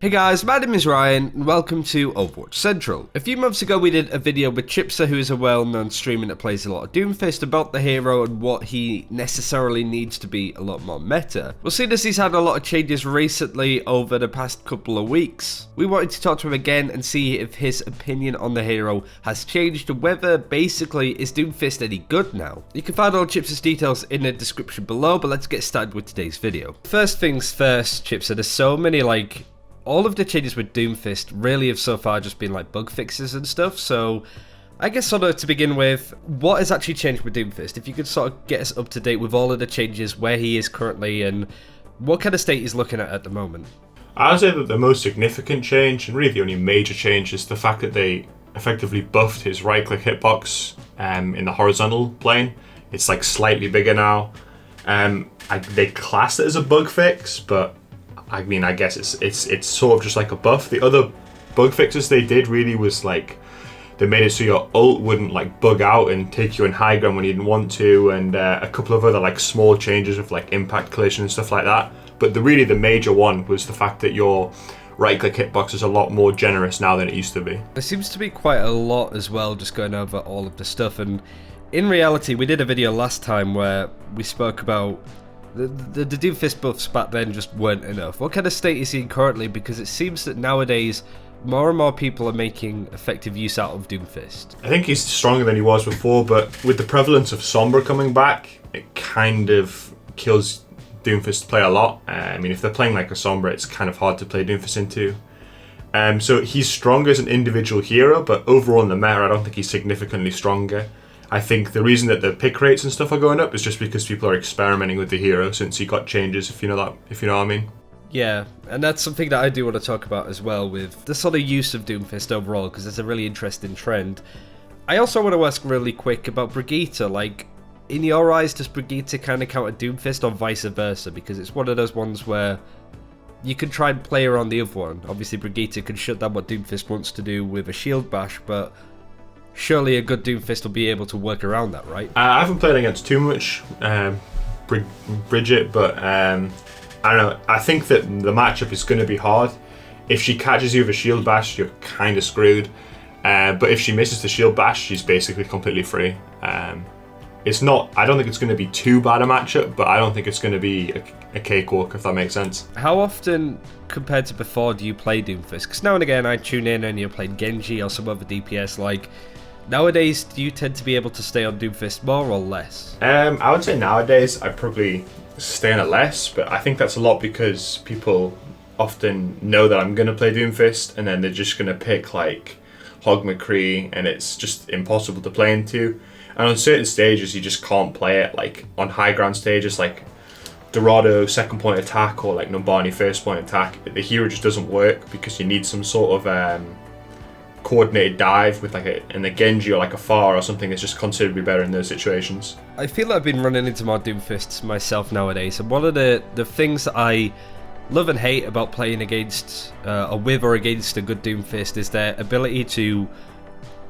Hey guys, my name is Ryan, and welcome to Overwatch Central. A few months ago we did a video with Chipsa, who is a well-known streamer that plays a lot of Doomfist, about the hero and what he necessarily needs to be a lot more meta. We'll see as he's had a lot of changes recently over the past couple of weeks. We wanted to talk to him again and see if his opinion on the hero has changed and whether basically is Doomfist any good now. You can find all Chipsa's details in the description below, but let's get started with today's video. First things first, Chipsa, there's so many all of the changes with Doomfist really have so far just been like bug fixes and stuff, so I guess sort of to begin with, what has actually changed with Doomfist? If you could sort of get us up to date with all of the changes, where he is currently and what kind of state he's looking at the moment. I would say that the most significant change, and really the only major change, is the fact that they effectively buffed his right-click hitbox in the horizontal plane. It's like slightly bigger now. They class it as a bug fix, but I mean, I guess it's sort of just like a buff. The other bug fixes they did really was like they made it so your ult wouldn't like bug out and take you in high ground when you didn't want to, and a couple of other like small changes with like impact collision and stuff like that. But the major one was the fact that your right-click hitbox is a lot more generous now than it used to be. There seems to be quite a lot as well, just going over all of the stuff. And in reality, we did a video last time where we spoke about the Doomfist buffs back then just weren't enough. What kind of state is he in currently? Because it seems that nowadays more and more people are making effective use out of Doomfist. I think he's stronger than he was before, but with the prevalence of Sombra coming back, it kind of kills Doomfist to play a lot. I mean, if they're playing like a Sombra, it's kind of hard to play Doomfist into. So he's stronger as an individual hero, but overall in the meta, I don't think he's significantly stronger. I think the reason that the pick rates and stuff are going up is just because people are experimenting with the hero since he got changes, if you know what I mean. Yeah, and that's something that I do want to talk about as well, with the sort of use of Doomfist overall, because it's a really interesting trend. I also want to ask really quick about Brigitte. Like, in your eyes, does Brigitte kind of counter Doomfist or vice versa? Because it's one of those ones where you can try and play around the other one. Obviously, Brigitte can shut down what Doomfist wants to do with a shield bash, but surely a good Doomfist will be able to work around that, right? I haven't played against too much Bridget, but I don't know. I think that the matchup is going to be hard. If she catches you with a shield bash, you're kind of screwed. But if she misses the shield bash, she's basically completely free. It's not. I don't think it's going to be too bad a matchup, but I don't think it's going to be a cakewalk, if that makes sense. How often, compared to before, do you play Doomfist? Because now and again I tune in and you're playing Genji or some other DPS. Like, nowadays, do you tend to be able to stay on Doomfist more or less? I would say nowadays I probably stay on it less, but I think that's a lot because people often know that I'm going to play Doomfist, and then they're just going to pick like Hog McCree, and it's just impossible to play into. And on certain stages, you just can't play it. Like on high ground stages, like Dorado second point attack or like Numbani first point attack, the hero just doesn't work because you need some sort of coordinated dive with like a Genji or like a Pharah or something that's just considerably better in those situations. I feel like I've been running into more Doomfists myself nowadays, and one of the things that I love and hate about playing against or against a good Doomfist is their ability to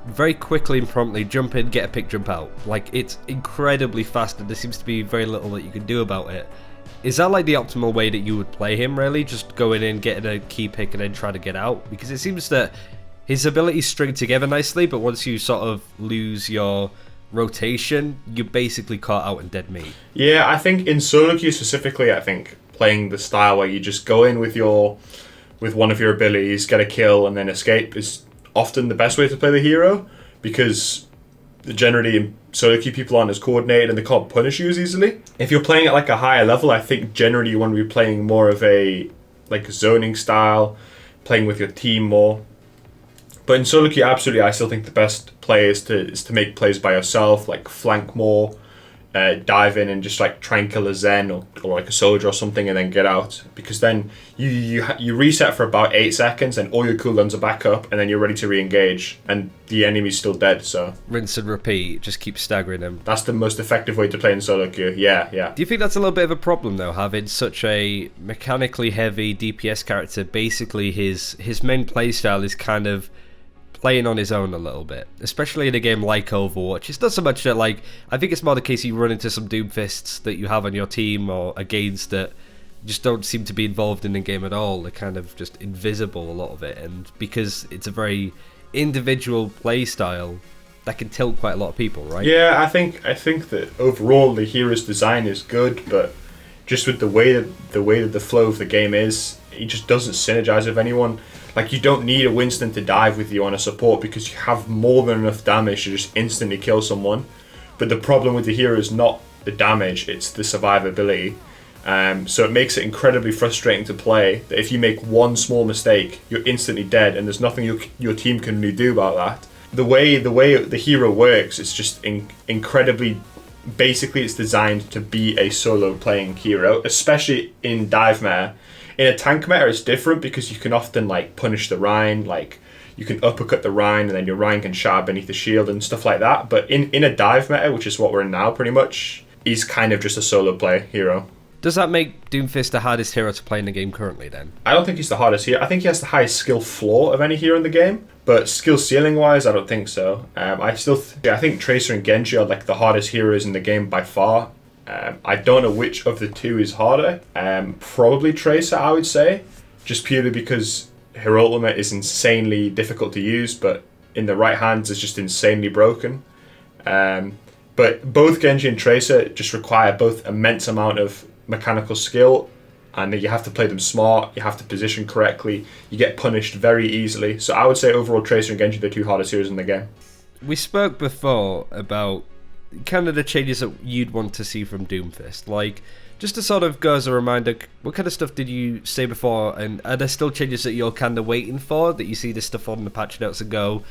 very quickly and promptly jump in, get a pick, jump out. Like, it's incredibly fast and there seems to be very little that you can do about it. Is that like the optimal way that you would play him, really? Just going in, getting a key pick and then try to get out? Because it seems that his abilities string together nicely, but once you sort of lose your rotation, you're basically caught out in dead meat. Yeah, I think in solo queue specifically, I think playing the style where you just go in with one of your abilities, get a kill and then escape is often the best way to play the hero, because generally in solo queue people aren't as coordinated and they can't punish you as easily. If you're playing at like a higher level, I think generally you want to be playing more of a like zoning style, playing with your team more. But in solo queue, absolutely, I still think the best play is to make plays by yourself, like flank more, dive in and just like try and kill a Zen or like a soldier or something and then get out, because then you reset for about 8 seconds and all your cooldowns are back up and then you're ready to re-engage and the enemy's still dead. So rinse and repeat, just keep staggering them. That's the most effective way to play in solo queue. Yeah. Do you think that's a little bit of a problem though, having such a mechanically heavy DPS character? Basically his main playstyle is kind of playing on his own a little bit, especially in a game like Overwatch. It's not so much that, like, I think it's more the case you run into some Doomfists that you have on your team or against that just don't seem to be involved in the game at all. They're kind of just invisible, a lot of it, and because it's a very individual play style, that can tilt quite a lot of people, right? Yeah, I think that overall the hero's design is good, but just with the way that the flow of the game is, it just doesn't synergize with anyone. Like, you don't need a Winston to dive with you on a support because you have more than enough damage to just instantly kill someone. But the problem with the hero is not the damage, it's the survivability. So it makes it incredibly frustrating to play, that if you make one small mistake, you're instantly dead, and there's nothing your team can really do about that. The way the hero works, it's just incredibly... Basically, it's designed to be a solo playing hero, especially in dive meta. In a tank meta, it's different because you can often like punish the Rhine, like you can uppercut the Rhine, and then your Rhine can shatter beneath the shield and stuff like that. But in a dive meta, which is what we're in now pretty much, he's kind of just a solo play hero. Does that make Doomfist the hardest hero to play in the game currently then? I don't think he's the hardest hero. I think he has the highest skill floor of any hero in the game. But skill ceiling wise, I don't think so. I think Tracer and Genji are like the hardest heroes in the game by far. I don't know which of the two is harder. Probably Tracer, I would say. Just purely because her ultimate is insanely difficult to use, but in the right hands is just insanely broken. But both Genji and Tracer just require both immense amount of mechanical skill, and you have to play them smart, you have to position correctly, you get punished very easily. So I would say overall Tracer and Genji are the two hardest heroes in the game. We spoke before about kind of the changes that you'd want to see from Doomfist. Like, just to sort of go as a reminder, what kind of stuff did you say before, and are there still changes that you're kind of waiting for, that you see this stuff on the patch notes and go,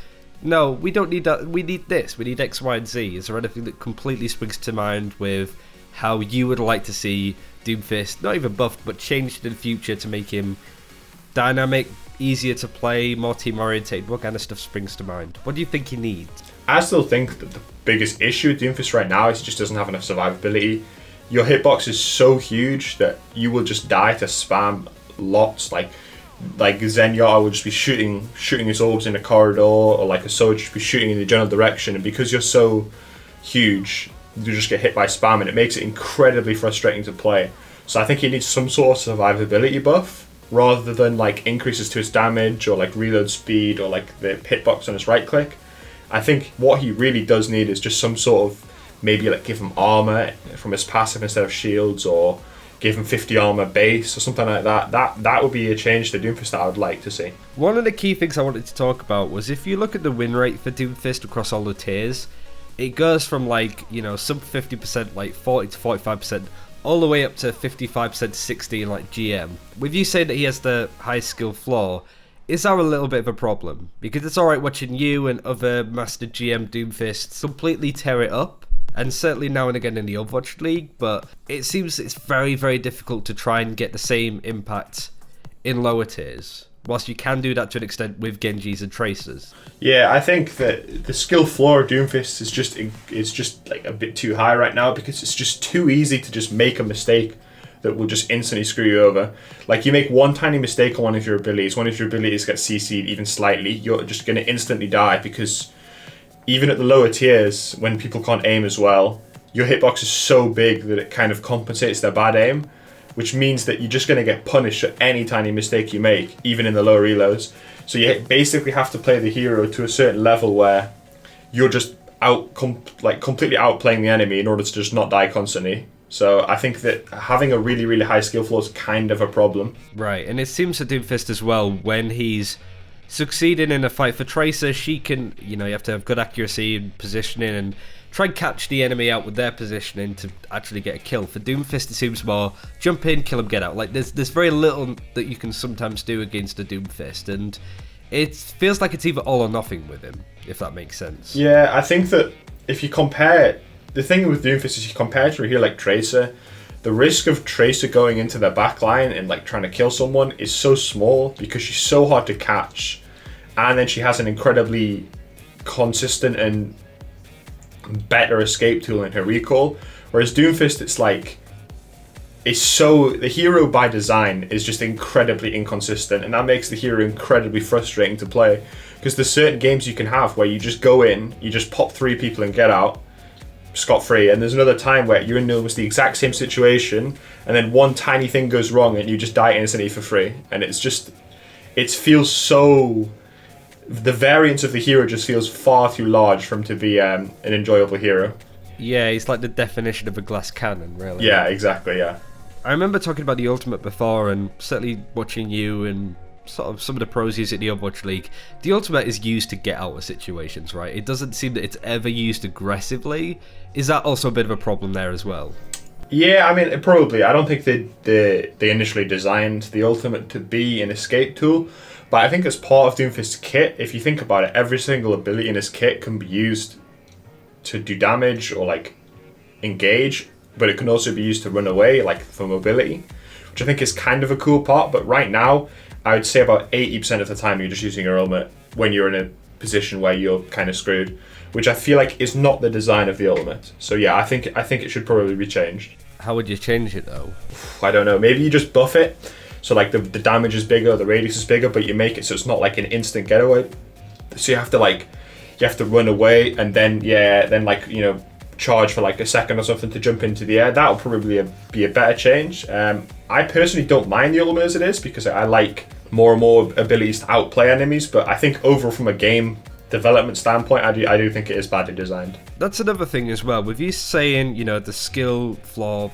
no, we don't need that, we need this, we need X, Y, and Z? Is there anything that completely springs to mind with how you would like to see Doomfist, not even buffed, but changed in the future to make him dynamic, easier to play, more team oriented? What kind of stuff springs to mind? What do you think he needs? I still think that the biggest issue with Doomfist right now is he just doesn't have enough survivability. Your hitbox is so huge that you will just die to spam lots. Like Zenyatta will just be shooting his orbs in a corridor, or like a soldier just be shooting in the general direction, and because you're so huge, you just get hit by spam, and it makes it incredibly frustrating to play. So I think he needs some sort of survivability buff, rather than like increases to his damage, or like reload speed, or like the hitbox on his right click. I think what he really does need is just some sort of, maybe like give him armor from his passive instead of shields, or give him 50 armor base or something like that. That would be a change to Doomfist that I would like to see. One of the key things I wanted to talk about was, if you look at the win rate for Doomfist across all the tiers, it goes from like, you know, sub 50%, like 40 to 45%, all the way up to 55% to 60 in like GM. With you saying that he has the highest skill floor, is that a little bit of a problem? Because it's alright watching you and other Master GM Doomfists completely tear it up, and certainly now and again in the Overwatch League, but it seems it's very, very difficult to try and get the same impact in lower tiers, whilst you can do that to an extent with Genjis and Tracers. Yeah, I think that the skill floor of Doomfist is just like a bit too high right now, because it's just too easy to just make a mistake that will just instantly screw you over. Like, you make one tiny mistake on one of your abilities gets CC'd even slightly, you're just going to instantly die, because even at the lower tiers, when people can't aim as well, your hitbox is so big that it kind of compensates their bad aim, which means that you're just going to get punished for any tiny mistake you make, even in the lower reloads. So you basically have to play the hero to a certain level where you're just completely outplaying the enemy in order to just not die constantly. So I think that having a really, really high skill floor is kind of a problem. Right, and it seems that Doomfist as well, when he's succeeding in a fight for Tracer, she can, you know, you have to have good accuracy and positioning and try and catch the enemy out with their positioning to actually get a kill. For Doomfist, it seems more jump in, kill him, get out. Like, there's very little that you can sometimes do against a Doomfist, and it feels like it's either all or nothing with him, if that makes sense. Yeah, I think that if you compare, the thing with Doomfist is, you compare to a hero like Tracer, the risk of Tracer going into their backline and like trying to kill someone is so small, because she's so hard to catch, and then she has an incredibly consistent and better escape tool in her recall. Whereas Doomfist, it's like, the hero by design is just incredibly inconsistent, and that makes the hero incredibly frustrating to play, because there's certain games you can have where you just go in, you just pop 3 people and get out, scot-free, and there's another time where you're in almost the exact same situation, and then one tiny thing goes wrong and you just die instantly for free. And it's just, it feels so, the variance of the hero just feels far too large for him to be an enjoyable hero. Yeah, he's like the definition of a glass cannon, really. Yeah, exactly, yeah. I remember talking about the ultimate before, and certainly watching you and sort of some of the pros use it in the Overwatch League. The ultimate is used to get out of situations, right? It doesn't seem that it's ever used aggressively. Is that also a bit of a problem there as well? Yeah, I mean, probably. I don't think they initially designed the ultimate to be an escape tool, but I think as part of Doomfist's kit, if you think about it, every single ability in his kit can be used to do damage or like engage, but it can also be used to run away, like for mobility, which I think is kind of a cool part. But right now, I would say about 80% of the time you're just using your ultimate when you're in a position where you're kind of screwed, which I feel like is not the design of the ultimate. So yeah, I think it should probably be changed. How would you change it though? I don't know. Maybe you just buff it, so like the damage is bigger, the radius is bigger, but you make it so it's not like an instant getaway. So you have to run away and then charge for like a second or something to jump into the air. That would probably be a better change. I personally don't mind the ultimate as it is because I like more and more abilities to outplay enemies, but I think overall from a game development standpoint, I do think it is badly designed. That's another thing as well. With you saying, the skill floor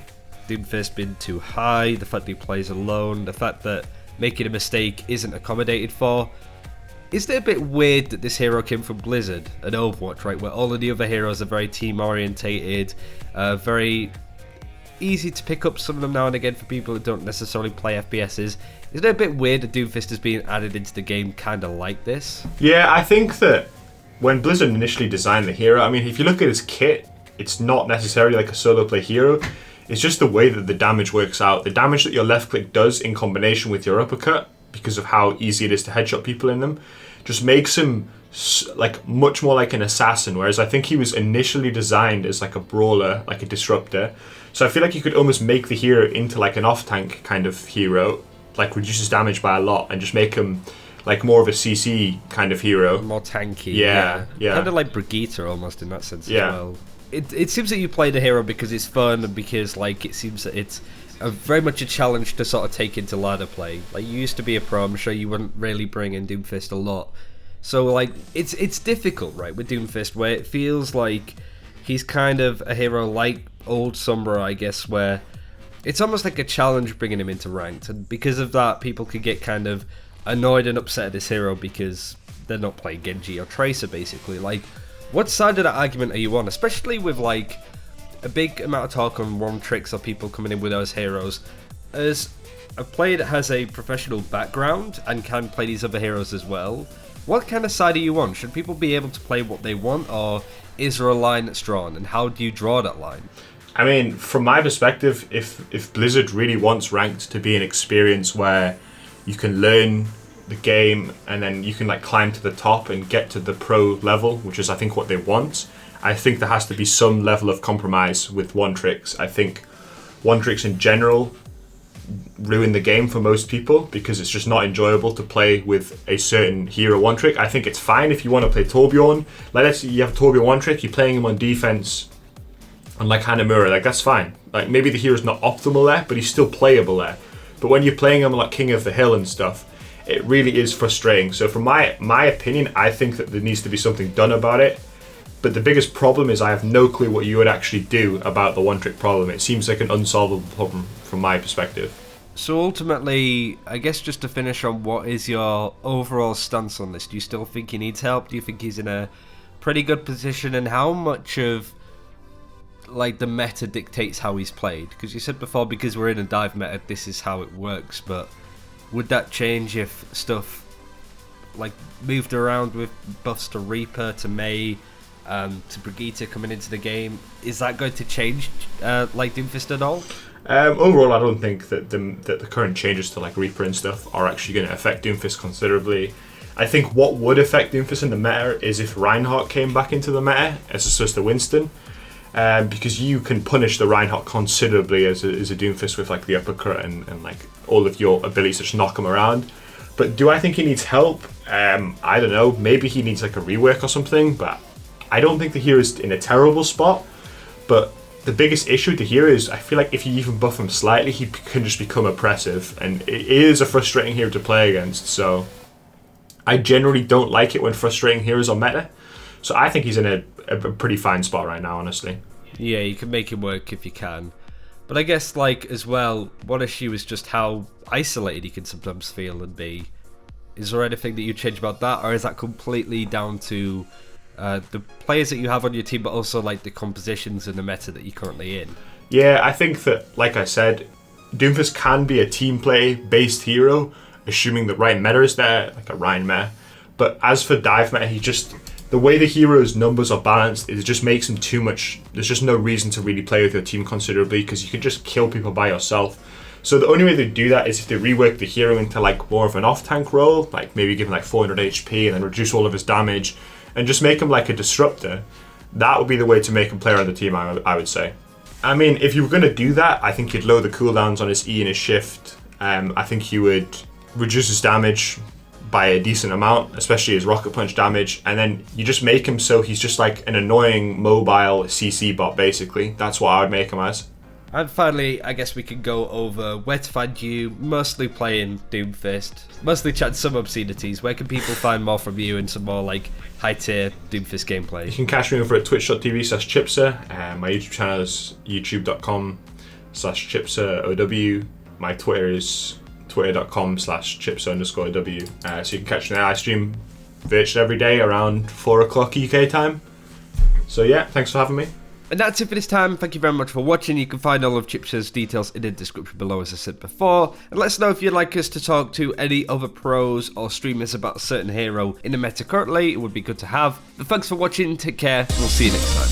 Doomfist being too high, the fact that he plays alone, the fact that making a mistake isn't accommodated for, is it a bit weird that this hero came from Blizzard and Overwatch, right, where all of the other heroes are very team orientated, very easy to pick up some of them now and again for people who don't necessarily play FPSs? Isn't it a bit weird that Doomfist is being added into the game kind of like this? Yeah, I think that when Blizzard initially designed the hero, I mean, if you look at his kit, it's not necessarily like a solo play hero. It's just the way that the damage works out. The damage that your left click does in combination with your uppercut, because of how easy it is to headshot people in them, just makes him like much more like an assassin, whereas I think he was initially designed as like a brawler, like a disruptor. So I feel like you could almost make the hero into like an off-tank kind of hero, like reduces damage by a lot and just make him like more of a CC kind of hero. More tanky. Yeah. Kind of like Brigitte almost in that sense as Yeah. well. It seems that you play the hero because it's fun and because like it seems that it's very much a challenge to sort of take into ladder play. Like you used to be a pro, I'm sure you wouldn't really bring in Doomfist a lot. So like it's difficult, right, with Doomfist, where it feels like he's kind of a hero like old Sombra, I guess, where it's almost like a challenge bringing him into ranked, and because of that, people could get kind of annoyed and upset at this hero because they're not playing Genji or Tracer, basically. Like, what side of that argument are you on, especially with like a big amount of talk on one tricks or people coming in with those heroes? As a player that has a professional background and can play these other heroes as well, what kind of side are you on? Should people be able to play what they want, or is there a line that's drawn, and how do you draw that line? I mean, from my perspective, if Blizzard really wants ranked to be an experience where you can learn the game and then you can like climb to the top and get to the pro level, which is I think what they want, I think there has to be some level of compromise with one tricks. I think one tricks in general ruin the game for most people because it's just not enjoyable to play with a certain hero one trick. I think it's fine if you want to play Torbjorn. Like, let's say you have Torbjorn one trick, you're playing him on defense on like Hanamura, like that's fine. Like maybe the hero's not optimal there, but he's still playable there. But when you're playing him like King of the Hill and stuff, it really is frustrating. So from my opinion, I think that there needs to be something done about it. But the biggest problem is I have no clue what you would actually do about the one-trick problem. It seems like an unsolvable problem from my perspective. So ultimately, I guess just to finish on, what is your overall stance on this? Do you still think he needs help? Do you think he's in a pretty good position? And how much of like the meta dictates how he's played? Because you said before, because we're in a dive meta, this is how it works. But would that change if stuff like moved around with buffs to Reaper, to Mei, to Brigitte coming into the game? Is that going to change like Doomfist at all? Overall, I don't think that the current changes to like Reaper and stuff are actually going to affect Doomfist considerably. I think what would affect Doomfist in the meta is if Reinhardt came back into the meta as opposed to Winston, because you can punish the Reinhardt considerably as a Doomfist with like the uppercut and like all of your abilities to just knock him around. But do I think he needs help? I don't know. Maybe he needs like a rework or something, but I don't think the hero's in a terrible spot. But the biggest issue with the hero is I feel like if you even buff him slightly, he can just become oppressive, and it is a frustrating hero to play against. So I generally don't like it when frustrating heroes are meta. So I think he's in a pretty fine spot right now, honestly. Yeah, you can make him work if you can. But I guess, like, as well, one issue is just how isolated he can sometimes feel and be. Is there anything that you change about that, or is that completely down to the players that you have on your team, but also like the compositions and the meta that you're currently in? Yeah, I think that, like I said, Doomfist can be a team play based hero, assuming the right meta is there, like a Ryan meta. But as for dive meta, the way the hero's numbers are balanced, it just makes him too much. There's just no reason to really play with your team considerably, because you can just kill people by yourself. So the only way they do that is if they rework the hero into like more of an off-tank role, like maybe give him like 400 HP and then reduce all of his damage, and just make him like a disruptor. That would be the way to make him player on the team, I would say. I mean, if you were going to do that, I think you'd lower the cooldowns on his E and his shift. I think you would reduce his damage by a decent amount, especially his rocket punch damage, and then you just make him so he's just like an annoying mobile CC bot, basically. That's what I would make him as. And finally, I guess we can go over where to find you, mostly playing Doomfist, mostly chatting some obscenities. Where can people find more from you and some more like high-tier Doomfist gameplay? You can catch me over at twitch.tv/Chipsa. My YouTube channel is youtube.com/ChipsaOW. My Twitter is twitter.com/Chipsa_W. So you can catch me there. I stream virtually every day around 4 o'clock UK time. So yeah, thanks for having me. And that's it for this time. Thank you very much for watching. You can find all of Chipsa's details in the description below, as I said before. And let us know if you'd like us to talk to any other pros or streamers about a certain hero in the meta currently. It would be good to have. But thanks for watching. Take care. And we'll see you next time.